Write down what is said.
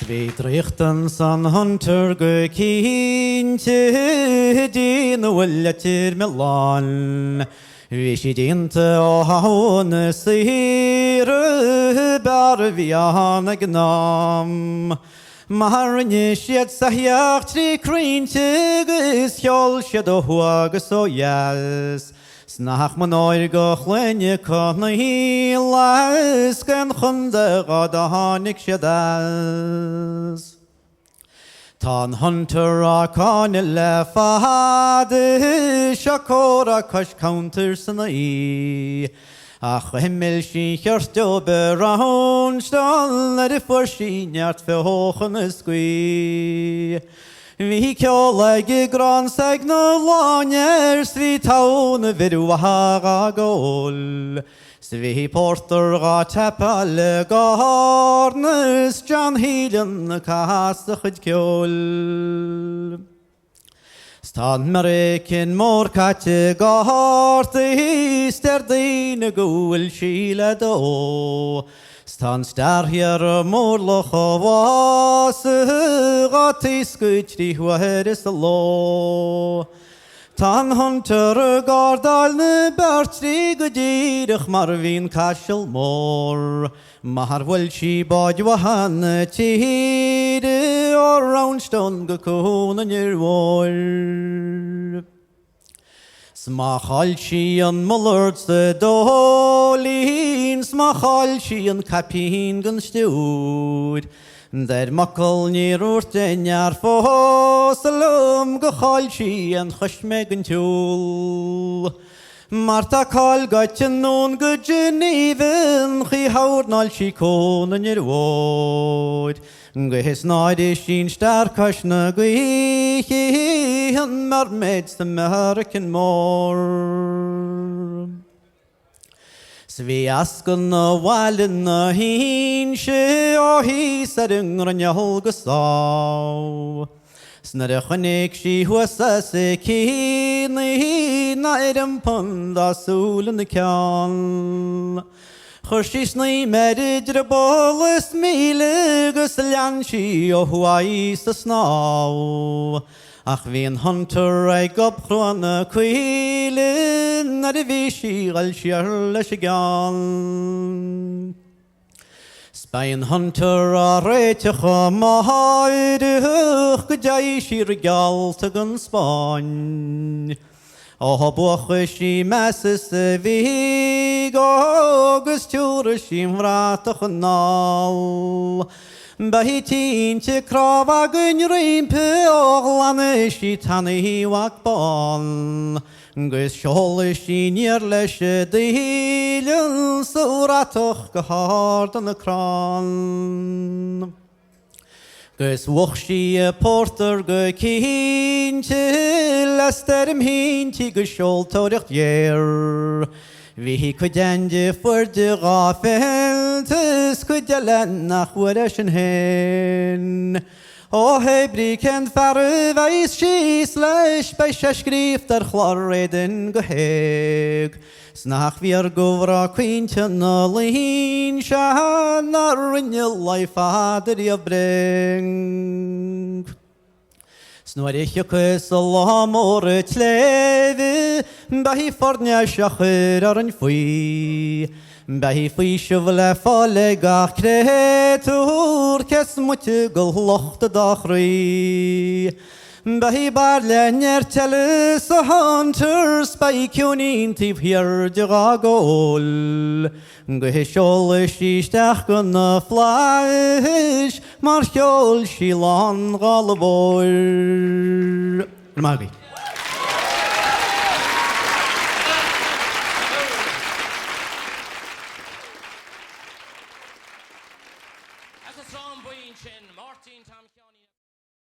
Svedrichten san hunter go kinte din willetir Milan. Vishidinte o haun sir bar viana gnam. Maharnishet sahyach tri krinte gus hjol shadow huagus o yas. Snach man oer gochlenje kona hilas gen chunde gadahanik shadas. Tan hunter a kane lefade shakora kash counter sanai. Ach himmel shi kjørsto beraun stall er for skinjart for hochen skui. Vi kjolege gransegna lanjer svi taune viru haga gol. Svi porter ga teppale garnes jan hilen kastig kjol. Stan mereken morkatje garte sterdine gul skile do. Stan star hier morloch was gatis gutri hueres lo. Tan hunter gardalne bertri gudirig marvin kashel mor. Mahar welshi badwahan tide around stone gekon in your war. Smachalshi an mullards the dolin, smachalshi an kapin gunstewd. Der makkel neer urten jaar foselum gechalshi an chashmegen tool. Marta kal gatjen non gudjeneven, chi houd nal shi konen jer woord. Gehes naidishin starkashna gwehi, en mar meds de merken mor. Svi asken walen hinsje, o his yngren jahulgesau. Snarre chanik shi huasa se kini, nairem punda solen de kjall. Chorshishni meridre bolis mile guslianshi o huais the snow. Ach vin hunter I gob chroana quilin na de vishi al shirle shigan. Spain hunter a reitje chamaide gejai shir gal te gun spain. O bochishi masses vigo gusturishi mratachnal. Bahitin te krava gunrin pe orlanishi tani wakbal. Gus sholishi nierleshe dilun suratoch gehard an de kran. Gus wochshi porter gekinte lasterm hinti geshol torich jer. Vi kudende for de rafeltes kudelen nach wureschen hen. O hebriken fare weis schiesleich bei schrift der chlorreden geheg. Snach wir govra quinten lin shanar in your life fader you bring. Snorich kus salam or tleve bahi fornya shachir an fui. Bahi fui shuvle fale gach kretur kes mutgul locht dakhri. Bahi barlenyer telis hunters by kunin tiv here dragol. Gehshol shistach gun flash marchol shilan galbor. Magi.